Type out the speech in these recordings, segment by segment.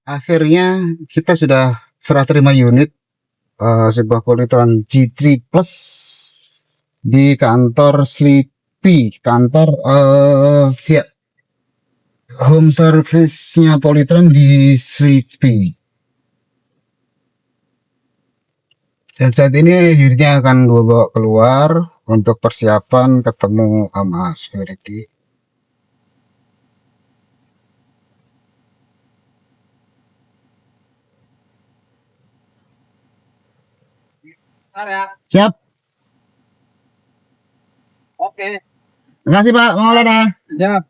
Akhirnya kita sudah serah terima unit sebuah Polytron G3 Plus di kantor Sleepy, kantor via home service-nya Polytron di Sleepy. Dan saat ini unitnya akan gue bawa keluar untuk persiapan ketemu sama security. Siap. Oke. Terima kasih Pak Maulana. Siap.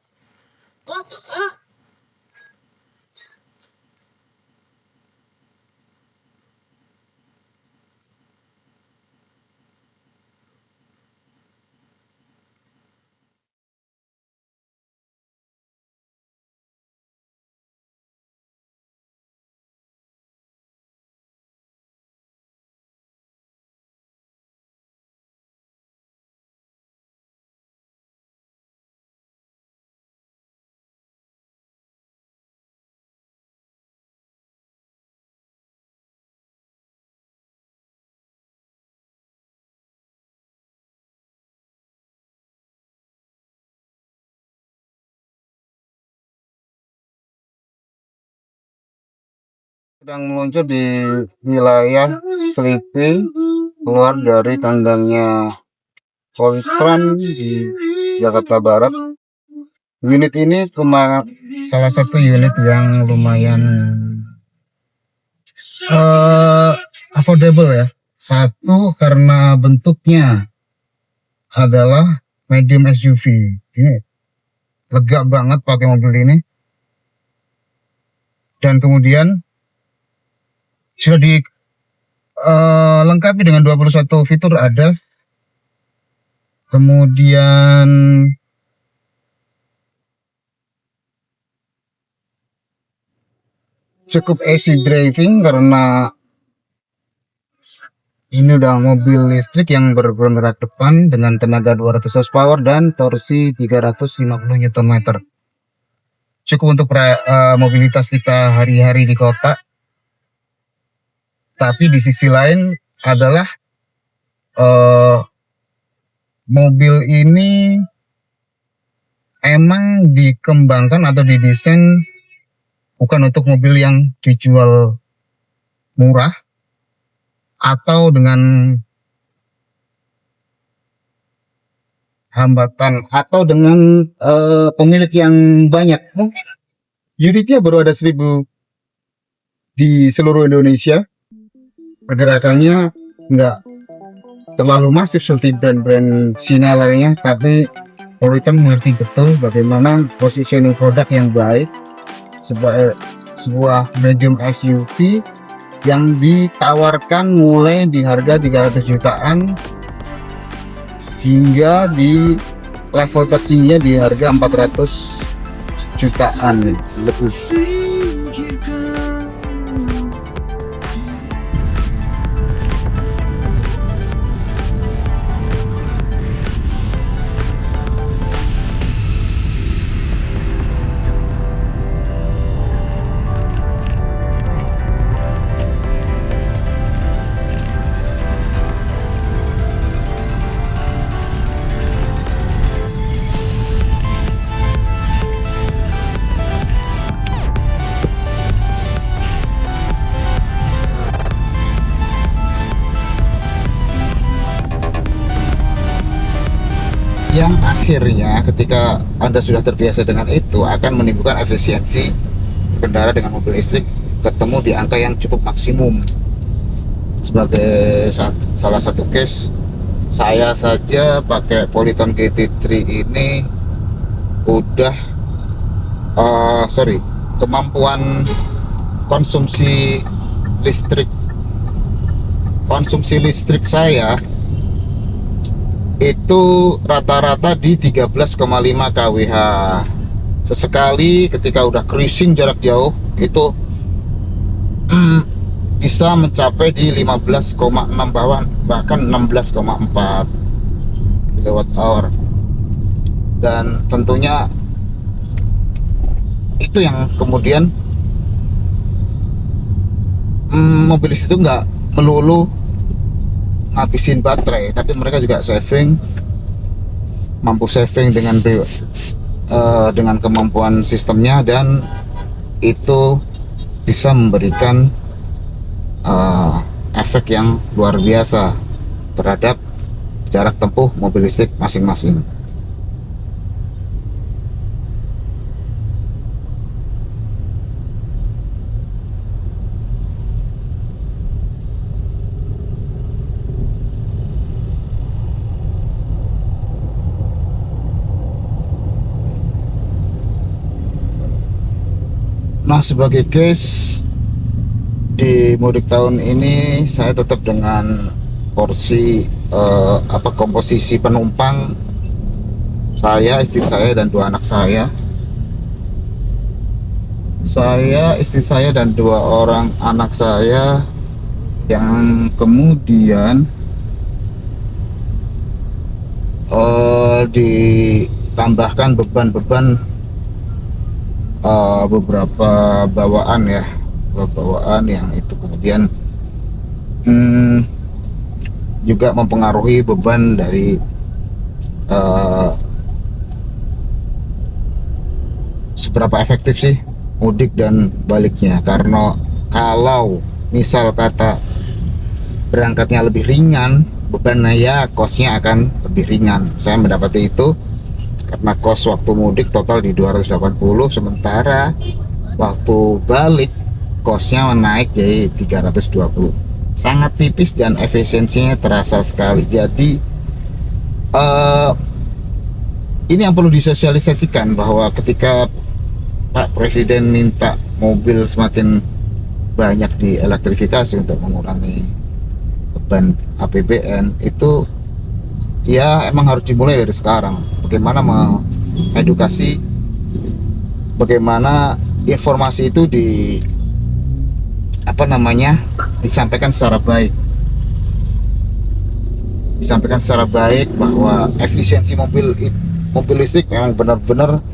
Sedang meluncur di wilayah Sleepy, keluar dari kandangnya Polytron di Jakarta Barat. Unit ini salah satu unit yang lumayan affordable ya. Satu, karena bentuknya adalah medium SUV. Ini lega banget pakai mobil ini. Dan kemudian sudah dilengkapi dengan 21 fitur ADAS. Kemudian cukup easy driving karena ini udah mobil listrik yang bergerak depan dengan tenaga 200 horsepower dan torsi 350 Nm. Cukup untuk mobilitas kita hari-hari di kota. Tapi di sisi lain adalah mobil ini emang dikembangkan atau didesain bukan untuk mobil yang dijual murah atau dengan hambatan atau dengan pemilik yang banyak. Mungkin unitnya baru ada 1000 di seluruh Indonesia. Pergerakannya nggak terlalu masif seperti brand-brand Cina lainnya, tapi Polytron mengerti betul bagaimana positioning produk yang baik sebuah medium SUV yang ditawarkan mulai di harga 300 jutaan hingga di level tertingginya di harga 400 jutaan lebih. Yang akhirnya ketika Anda sudah terbiasa dengan itu akan menimbulkan efisiensi berkendara dengan mobil listrik ketemu di angka yang cukup maksimum. Sebagai salah satu case, saya saja pakai Polytron GT3 ini udah kemampuan konsumsi listrik saya itu rata-rata di 13,5 kWh. Sesekali ketika udah cruising jarak jauh itu bisa mencapai di 15,6 bahkan 16,4 kWh. Dan tentunya itu yang kemudian mobil listrik itu nggak melulu ngabisin baterai, tapi mereka juga mampu saving dengan kemampuan sistemnya, dan itu bisa memberikan efek yang luar biasa terhadap jarak tempuh mobil listrik masing-masing. Nah, sebagai case di mudik tahun ini, saya tetap dengan komposisi penumpang saya, istri saya, dan dua anak saya. Istri saya, dan dua orang anak saya, yang kemudian ditambahkan beban-beban beberapa bawaan yang itu kemudian juga mempengaruhi beban dari seberapa efektif sih mudik dan baliknya. Karena kalau misal kata berangkatnya lebih ringan, bebannya ya kosnya akan lebih ringan. Saya mendapati itu karena kos waktu mudik total di 280, sementara waktu balik kosnya naik jadi 320. Sangat tipis dan efisiensinya terasa sekali. Jadi ini yang perlu disosialisasikan, bahwa ketika Pak Presiden minta mobil semakin banyak dielektrifikasi untuk mengurangi beban APBN, itu ya emang harus dimulai dari sekarang. Bagaimana mengedukasi, bagaimana informasi itu disampaikan secara baik, bahwa efisiensi mobil listrik memang benar-benar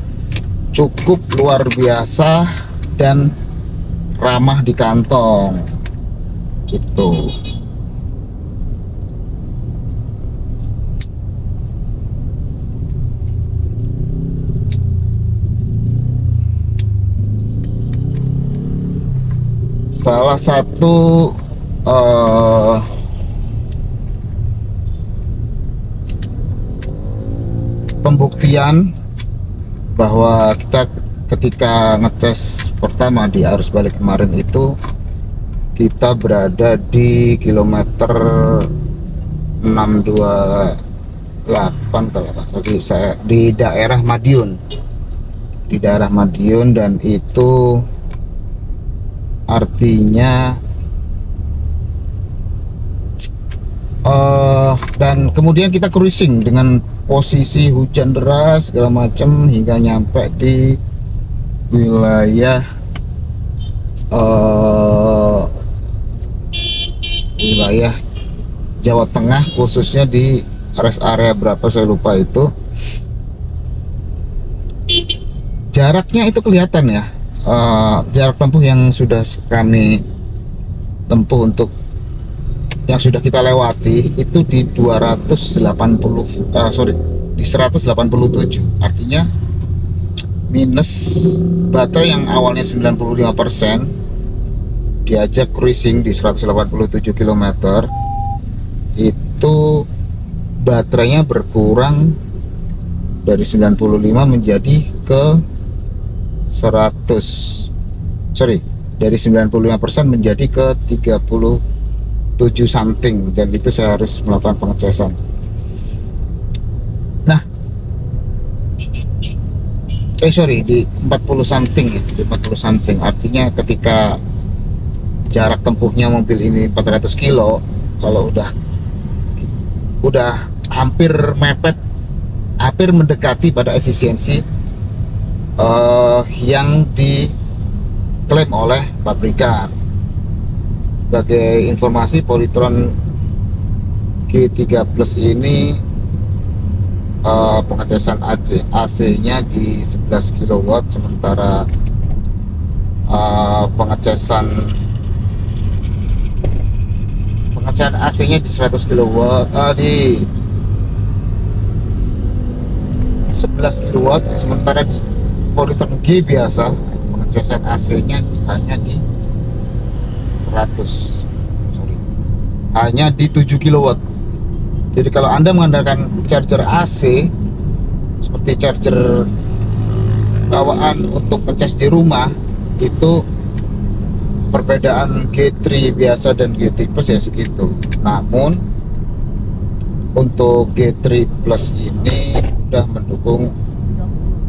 cukup luar biasa dan ramah di kantong gitu. Salah satu pembuktian bahwa kita ketika ngecas pertama di arus balik kemarin itu, kita berada di kilometer 628 kalau nggak salah, saya di daerah Madiun, dan itu artinya dan kemudian kita cruising dengan posisi hujan deras segala macam hingga nyampe di wilayah Jawa Tengah, khususnya di rest area berapa saya lupa itu. Jaraknya itu kelihatan ya, jarak tempuh yang sudah kami tempuh untuk yang sudah kita lewati itu di 187, artinya minus baterai yang awalnya 95%, diajak cruising di 187 km, itu baterainya berkurang dari 95 menjadi ke 95% menjadi ke 37 something, dan itu saya harus melakukan pengecasan. Nah, di 40 something ya, di 40 something, artinya ketika jarak tempuhnya mobil ini 400 kilo, kalau udah hampir mepet, hampir mendekati pada efisiensi yang diklaim oleh pabrikan. Sebagai informasi, Polytron G3 Plus ini pengecasan AC-nya di 11 kW, sementara pengecasan Pengecasan AC-nya di 100 kW, di 11 kW, sementara di Polytron G biasa pengecasan AC-nya hanya di 100, sorry, hanya di 7 kW. Jadi kalau Anda mengandalkan charger AC seperti charger bawaan untuk ngecas di rumah, itu perbedaan G3 biasa dan G3 Plus ya segitu. Namun untuk G3 Plus ini udah mendukung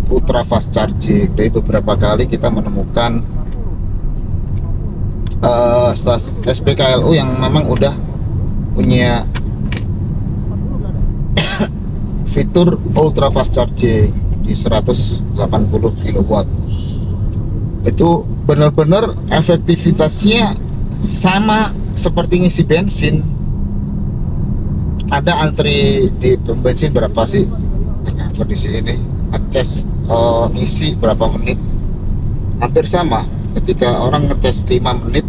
ultra fast charging. Jadi beberapa kali kita menemukan SPKLU yang memang udah punya fitur ultra fast charging di 180 kW. Itu benar-benar efektivitasnya sama seperti ngisi bensin. Ada antri di pom bensin berapa sih dengan kondisi ini, ngecas ngisi berapa menit, hampir sama. Ketika orang ngecas 5 menit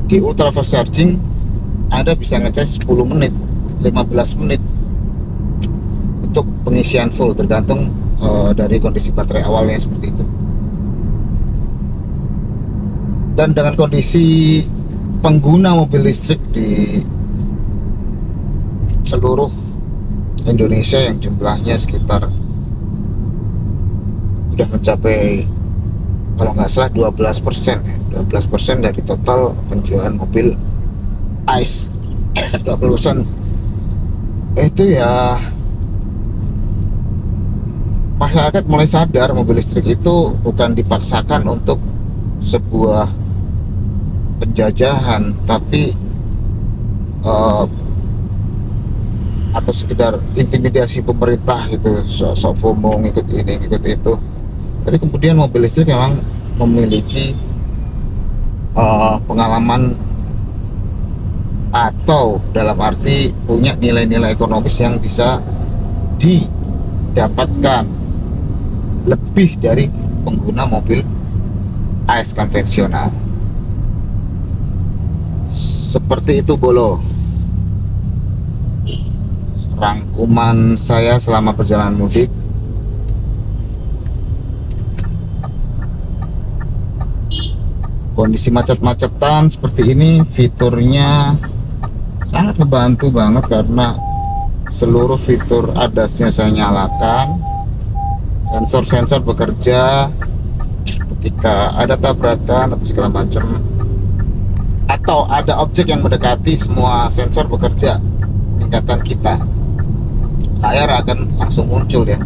di ultra fast charging, Anda bisa ngecas 10 menit, 15 menit untuk pengisian full, tergantung dari kondisi baterai awalnya seperti itu. Dan dengan kondisi pengguna mobil listrik di seluruh Indonesia yang jumlahnya sekitar udah mencapai, kalau nggak salah 12%, 12% dari total penjualan mobil ICE, 20%. Itu ya, masyarakat mulai sadar mobil listrik itu bukan dipaksakan untuk sebuah penjajahan, tapi atau sekedar intimidasi pemerintah gitu, sok FOMO, ngikut ini ngikut itu. Tapi kemudian mobil listrik memang memiliki pengalaman, atau dalam arti punya nilai-nilai ekonomis yang bisa didapatkan lebih dari pengguna mobil AS konvensional. Seperti itu Bolo rangkuman saya selama perjalanan mudik. Kondisi macet-macetan seperti ini, fiturnya sangat ngebantu banget karena seluruh fitur ADAS-nya saya nyalakan. Sensor-sensor bekerja ketika ada tabrakan atau segala macam, atau ada objek yang mendekati, semua sensor bekerja mengingatkan kita. Layar akan langsung muncul ya.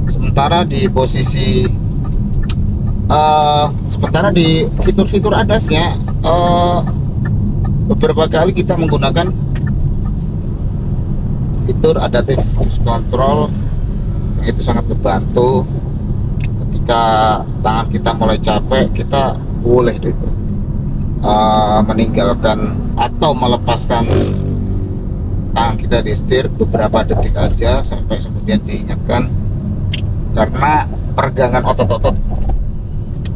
Sementara di posisi sementara di fitur-fitur ADAS-nya, beberapa kali kita menggunakan fitur adaptive cruise control, itu sangat membantu. Ketika tangan kita mulai capek, kita boleh itu meninggalkan atau melepaskan tangan kita di setir beberapa detik aja, sampai kemudian diingatkan, karena peregangan otot-otot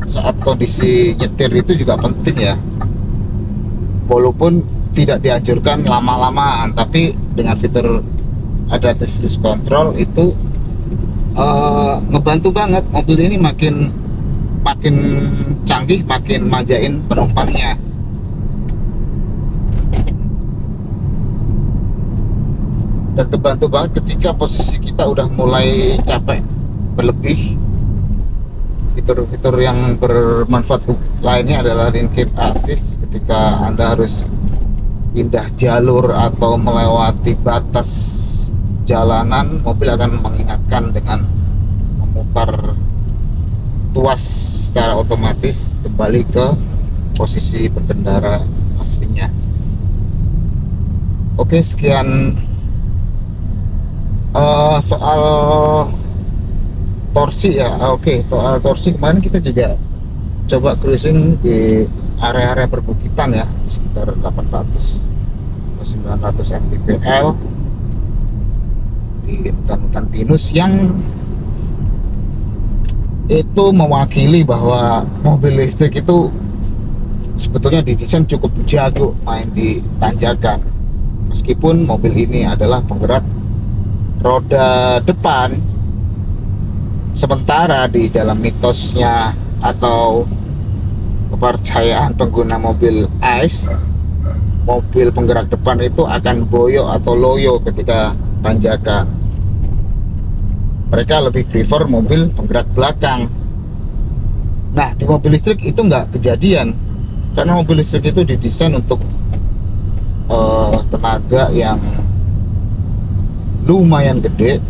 saat kondisi nyetir itu juga penting ya. Walaupun tidak dianjurkan lama-lamaan, tapi dengan fitur adaptive cruise control itu ngebantu banget. Mobil ini makin canggih, makin manjain penumpangnya. Dan kebantu banget ketika posisi kita udah mulai capek berlebih. Fitur-fitur yang bermanfaat lainnya adalah lane keep assist. Ketika Anda harus pindah jalur atau melewati batas jalanan, mobil akan mengingatkan dengan memutar tuas secara otomatis kembali ke posisi berkendara aslinya. Oke, sekian soal torsi ya. Oke, soal torsi kemarin kita juga coba cruising di area-area perbukitan ya, sekitar 800 ke 900 mdpl di hutan-hutan pinus, yang itu mewakili bahwa mobil listrik itu sebetulnya didesain cukup jago main di tanjakan. Meskipun mobil ini adalah penggerak roda depan, sementara di dalam mitosnya atau kepercayaan pengguna mobil ICE, mobil penggerak depan itu akan boyo atau loyo ketika tanjakan. Mereka lebih prefer mobil penggerak belakang. Nah, di mobil listrik itu nggak kejadian, karena mobil listrik itu didesain untuk tenaga yang lumayan gede